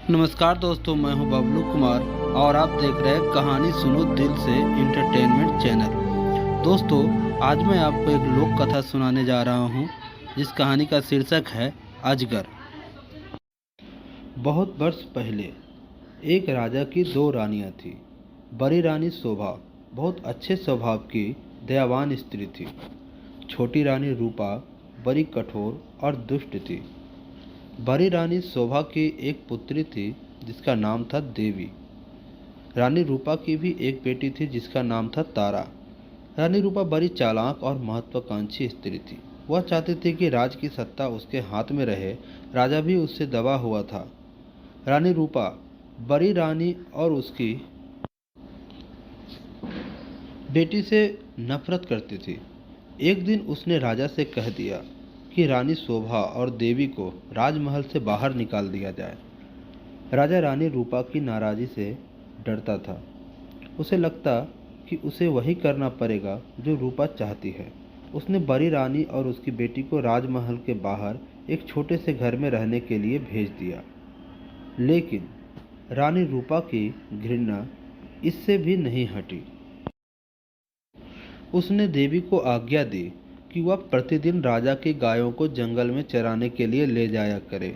नमस्कार दोस्तों, मैं हूं बबलू कुमार और आप देख रहे हैं कहानी सुनो दिल से इंटरटेनमेंट चैनल। दोस्तों, आज मैं आपको एक लोक कथा सुनाने जा रहा हूं, जिस कहानी का शीर्षक है अजगर। बहुत वर्ष पहले एक राजा की दो रानियां थीं। बड़ी रानी शोभा बहुत अच्छे स्वभाव की दयावान स्त्री थी। छोटी रानी रूपा बड़ी कठोर और दुष्ट थी। बड़ी रानी शोभा की एक पुत्री थी जिसका नाम था देवी। रानी रूपा की भी एक बेटी थी जिसका नाम था तारा। रानी रूपा बड़ी चालाक और महत्वाकांक्षी स्त्री थी। वह चाहती थी कि राज की सत्ता उसके हाथ में रहे। राजा भी उससे दबा हुआ था। रानी रूपा बड़ी रानी और उसकी बेटी से नफरत करती थी। एक दिन उसने राजा से कह दिया कि रानी शोभा और देवी को राजमहल से बाहर निकाल दिया जाए। राजा रानी रूपा की नाराज़ी से डरता था। उसे लगता कि उसे वही करना पड़ेगा जो रूपा चाहती है। उसने बड़ी रानी और उसकी बेटी को राजमहल के बाहर एक छोटे से घर में रहने के लिए भेज दिया। लेकिन रानी रूपा की घृणा इससे भी नहीं हटी। उसने देवी को आज्ञा दी कि वह प्रतिदिन राजा की गायों को जंगल में चराने के लिए ले जाया करे।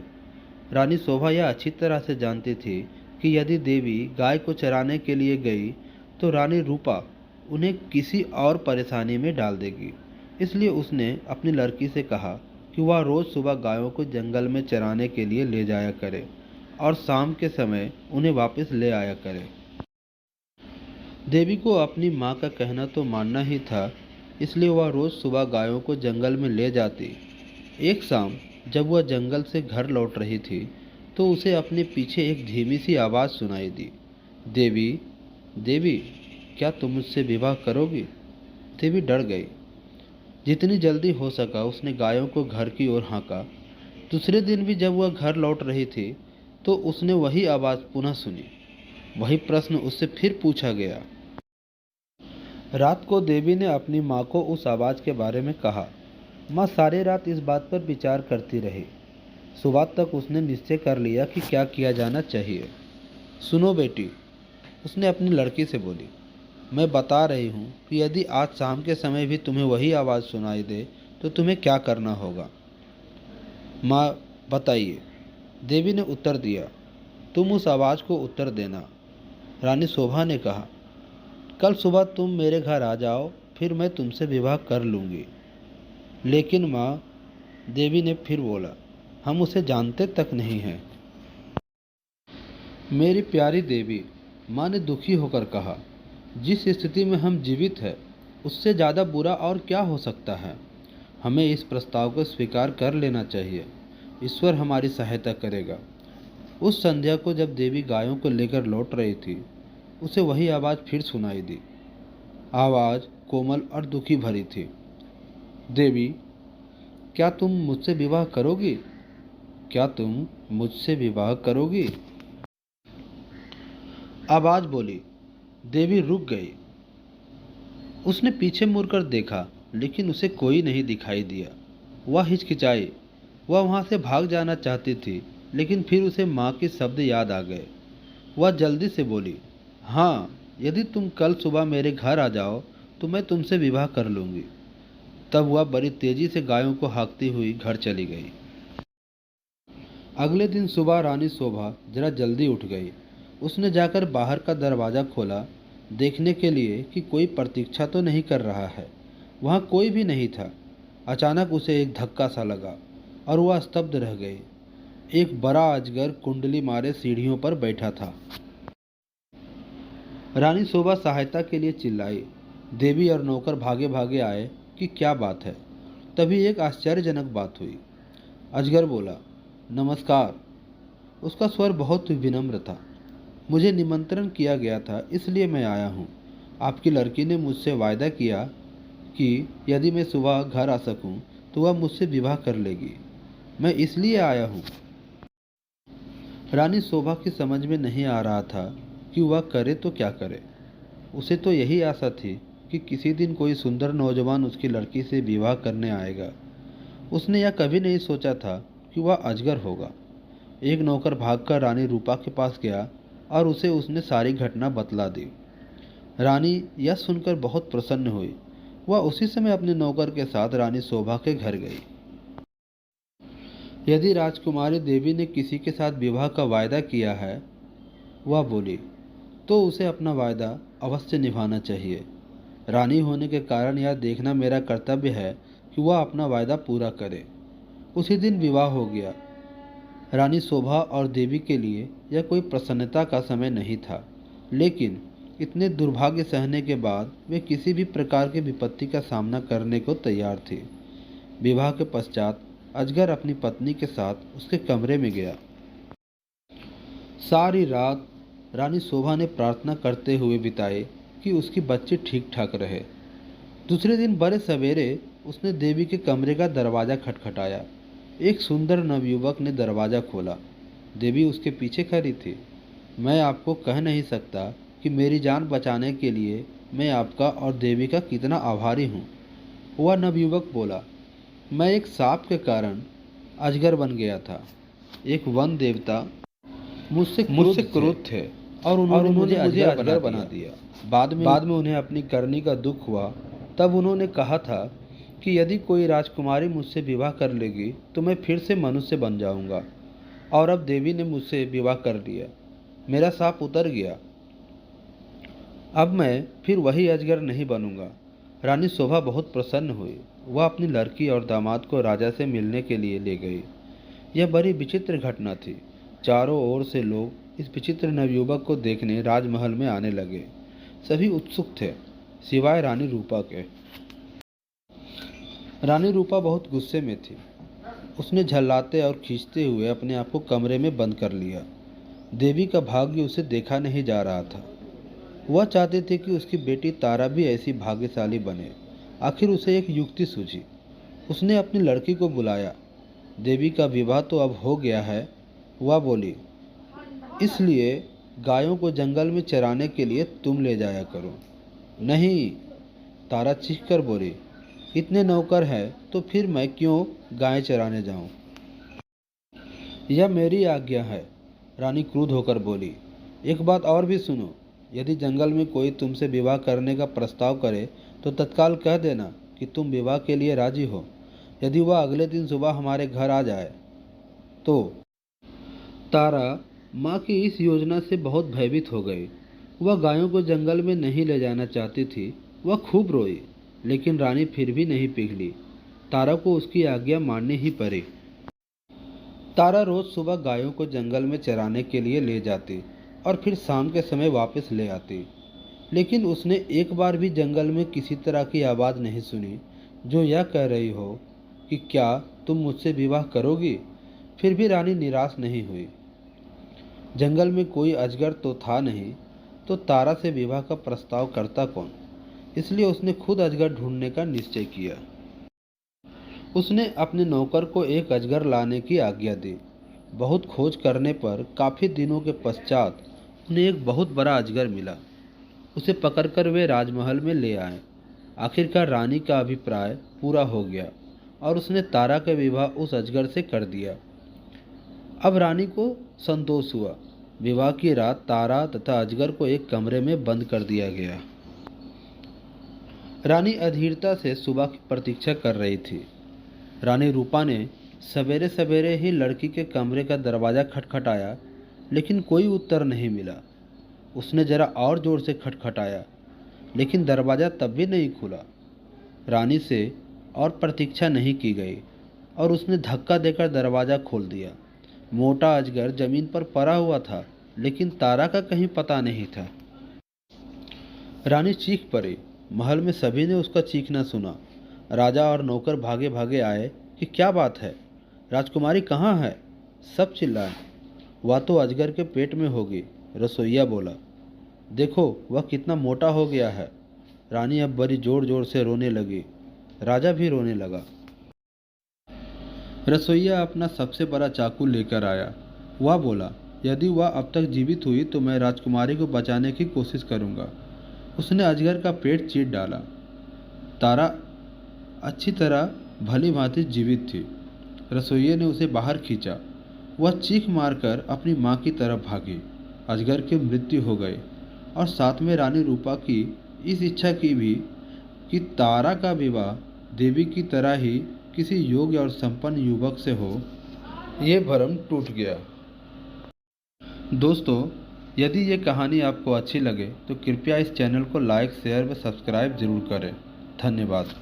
रानी शोभा यह अच्छी तरह से जानती थी कि यदि देवी गाय को चराने के लिए गई तो रानी रूपा उन्हें किसी और परेशानी में डाल देगी। इसलिए उसने अपनी लड़की से कहा कि वह रोज़ सुबह गायों को जंगल में चराने के लिए ले जाया करे और शाम के समय उन्हें वापस ले आया करे। देवी को अपनी माँ का कहना तो मानना ही था, इसलिए वह रोज़ सुबह गायों को जंगल में ले जाती। एक शाम जब वह जंगल से घर लौट रही थी तो उसे अपने पीछे एक धीमी सी आवाज़ सुनाई दी। देवी, देवी, क्या तुम मुझसे विवाह करोगी? देवी डर गई। जितनी जल्दी हो सका उसने गायों को घर की ओर हाँका। दूसरे दिन भी जब वह घर लौट रही थी तो उसने वही आवाज़ पुनः सुनी। वही प्रश्न उससे फिर पूछा गया। रात को देवी ने अपनी माँ को उस आवाज़ के बारे में कहा। माँ सारी रात इस बात पर विचार करती रही। सुबह तक उसने निश्चय कर लिया कि क्या किया जाना चाहिए। सुनो बेटी, उसने अपनी लड़की से बोली, मैं बता रही हूँ कि यदि आज शाम के समय भी तुम्हें वही आवाज़ सुनाई दे तो तुम्हें क्या करना होगा। माँ बताइए, देवी ने उत्तर दिया। तुम उस आवाज़ को उत्तर देना। रानी शोभा ने कहा, कल सुबह तुम मेरे घर आ जाओ, फिर मैं तुमसे विवाह कर लूँगी। लेकिन माँ, देवी ने फिर बोला, हम उसे जानते तक नहीं हैं। मेरी प्यारी देवी, माँ ने दुखी होकर कहा, जिस स्थिति में हम जीवित हैं उससे ज़्यादा बुरा और क्या हो सकता है। हमें इस प्रस्ताव को स्वीकार कर लेना चाहिए। ईश्वर हमारी सहायता करेगा। उस संध्या को जब देवी गायों को लेकर लौट रही थी उसे वही आवाज़ फिर सुनाई दी। आवाज़ कोमल और दुखी भरी थी। देवी, क्या तुम मुझसे विवाह करोगी? क्या तुम मुझसे विवाह करोगी? आवाज़ बोली। देवी रुक गई। उसने पीछे मुड़कर देखा लेकिन उसे कोई नहीं दिखाई दिया। वह हिचकिचाई। वह वहाँ से भाग जाना चाहती थी लेकिन फिर उसे माँ के शब्द याद आ गए। वह जल्दी से बोली, हाँ, यदि तुम कल सुबह मेरे घर आ जाओ तो मैं तुमसे विवाह कर लूँगी। तब वह बड़ी तेजी से गायों को हाँकती हुई घर चली गई। अगले दिन सुबह रानी शोभा जरा जल्दी उठ गई। उसने जाकर बाहर का दरवाज़ा खोला, देखने के लिए कि कोई प्रतीक्षा तो नहीं कर रहा है। वहाँ कोई भी नहीं था। अचानक उसे एक धक्का सा लगा और वह स्तब्ध रह गई। एक बड़ा अजगर कुंडली मारे सीढ़ियों पर बैठा था। रानी शोभा सहायता के लिए चिल्लाई। देवी और नौकर भागे भागे आए कि क्या बात है। तभी एक आश्चर्यजनक बात हुई। अजगर बोला, नमस्कार। उसका स्वर बहुत विनम्र था। मुझे निमंत्रण किया गया था इसलिए मैं आया हूँ। आपकी लड़की ने मुझसे वायदा किया कि यदि मैं सुबह घर आ सकूँ तो वह मुझसे विवाह कर लेगी। मैं इसलिए आया हूँ। रानी शोभा की समझ में नहीं आ रहा था कि वह करे तो क्या करे। उसे तो यही आशा थी कि किसी दिन कोई सुंदर नौजवान उसकी लड़की से विवाह करने आएगा। उसने यह कभी नहीं सोचा था कि वह अजगर होगा। एक नौकर भागकर रानी रूपा के पास गया और उसे उसने सारी घटना बतला दी। रानी यह सुनकर बहुत प्रसन्न हुई। वह उसी समय अपने नौकर के साथ रानी शोभा के घर गई। यदि राजकुमारी देवी ने किसी के साथ विवाह का वायदा किया है, वह बोली, तो उसे अपना वायदा अवश्य निभाना चाहिए। रानी होने के कारण यह देखना मेरा कर्तव्य है कि वह अपना वायदा पूरा करे। उसी दिन विवाह हो गया। रानी शोभा और देवी के लिए यह कोई प्रसन्नता का समय नहीं था, लेकिन इतने दुर्भाग्य सहने के बाद वे किसी भी प्रकार की विपत्ति का सामना करने को तैयार थे। विवाह के पश्चात अजगर अपनी पत्नी के साथ उसके कमरे में गया। सारी रात रानी शोभा ने प्रार्थना करते हुए बिताई कि उसकी बच्ची ठीक ठाक रहे। दूसरे दिन बड़े सवेरे उसने देवी के कमरे का दरवाज़ा खटखटाया। एक सुंदर नवयुवक ने दरवाज़ा खोला। देवी उसके पीछे खड़ी थी। मैं आपको कह नहीं सकता कि मेरी जान बचाने के लिए मैं आपका और देवी का कितना आभारी हूँ। वह नवयुवक बोला, मैं एक सांप के कारण अजगर बन गया था। एक वन देवता मुझसे क्रोध थे और उन्होंने मुझे अजगर बना दिया। बाद में उन्हें अपनी करनी का दुख हुआ। तब उन्होंने कहा था कि यदि कोई राजकुमारी मुझसे विवाह कर लेगी तो मैं फिर से मनुष्य बन जाऊंगा। और अब देवी ने मुझसे विवाह कर लिया। मेरा सांप उतर गया। अब मैं फिर वही अजगर नहीं बनूंगा। रानी शोभा बहुत प्रसन्न हुई। वह अपनी लड़की और दामाद को राजा से मिलने के लिए ले गई। यह बड़ी विचित्र घटना थी। चारों ओर से लोग इस विचित्र नवयुवक को देखने राजमहल में आने लगे। सभी उत्सुक थे, सिवाय रानी रूपा के। रानी रूपा बहुत गुस्से में थी। उसने झल्लाते और खींचते हुए अपने आप को कमरे में बंद कर लिया। देवी का भाग्य उसे देखा नहीं जा रहा था। वह चाहती थी कि उसकी बेटी तारा भी ऐसी भाग्यशाली बने। आखिर उसे एक युक्ति सूझी। उसने अपनी लड़की को बुलाया। देवी का विवाह तो अब हो गया है, वह बोली, इसलिए गायों को जंगल में चराने के लिए तुम ले जाया करो। नहीं, तारा चीख कर बोली, इतने नौकर हैं तो फिर मैं क्यों गाय चराने जाऊं? यह मेरी आज्ञा है। रानी क्रुद्ध होकर बोली, एक बात और भी सुनो। यदि जंगल में कोई तुमसे विवाह करने का प्रस्ताव करे तो तत्काल कह देना कि तुम विवाह के लिए राजी हो। यदि वह अगले दिन सुबह हमारे घर आ जाए तो। तारा माँ की इस योजना से बहुत भयभीत हो गई। वह गायों को जंगल में नहीं ले जाना चाहती थी। वह खूब रोई, लेकिन रानी फिर भी नहीं पिघली। तारा को उसकी आज्ञा माननी ही पड़ी। तारा रोज सुबह गायों को जंगल में चराने के लिए ले जाती और फिर शाम के समय वापस ले आती। लेकिन उसने एक बार भी जंगल में किसी तरह की आवाज़ नहीं सुनी जो यह कह रही हो कि क्या तुम मुझसे विवाह करोगी। फिर भी रानी निराश नहीं हुई। जंगल में कोई अजगर तो था नहीं, तो तारा से विवाह का प्रस्ताव करता कौन। इसलिए उसने खुद अजगर ढूंढने का निश्चय किया। उसने अपने नौकर को एक अजगर लाने की आज्ञा दी। बहुत खोज करने पर काफ़ी दिनों के पश्चात उन्हें एक बहुत बड़ा अजगर मिला। उसे पकड़कर वे राजमहल में ले आए। आखिरकार रानी का अभिप्राय पूरा हो गया और उसने तारा का विवाह उस अजगर से कर दिया। अब रानी को संतोष हुआ। विवाह की रात तारा तथा अजगर को एक कमरे में बंद कर दिया गया। रानी अधीरता से सुबह की प्रतीक्षा कर रही थी। रानी रूपा ने सवेरे सवेरे ही लड़की के कमरे का दरवाज़ा खटखटाया, लेकिन कोई उत्तर नहीं मिला। उसने ज़रा और ज़ोर से खटखटाया, लेकिन दरवाज़ा तब भी नहीं खुला। रानी से और प्रतीक्षा नहीं की गई और उसने धक्का देकर दरवाज़ा खोल दिया। मोटा अजगर जमीन पर पड़ा हुआ था, लेकिन तारा का कहीं पता नहीं था। रानी चीख पड़ी। महल में सभी ने उसका चीखना सुना। राजा और नौकर भागे भागे आए कि क्या बात है, राजकुमारी कहाँ है। सब चिल्लाए, वह तो अजगर के पेट में होगी। रसोइया बोला, देखो वह कितना मोटा हो गया है। रानी अब बड़ी जोर जोर से रोने लगी। राजा भी रोने लगा। रसोइया अपना सबसे बड़ा चाकू लेकर आया। वह बोला, यदि वह अब तक जीवित हुई तो मैं राजकुमारी को बचाने की कोशिश करूंगा। उसने अजगर का पेट चीर डाला। तारा अच्छी तरह भली भांति जीवित थी। रसोइये ने उसे बाहर खींचा। वह चीख मारकर अपनी माँ की तरफ भागी। अजगर की मृत्यु हो गई और साथ में रानी रूपा की इस इच्छा की भी कि तारा का विवाह देवी की तरह ही किसी योग्य और संपन्न युवक से हो, ये भ्रम टूट गया। दोस्तों, यदि ये कहानी आपको अच्छी लगे तो कृपया इस चैनल को लाइक, शेयर व सब्सक्राइब जरूर करें। धन्यवाद।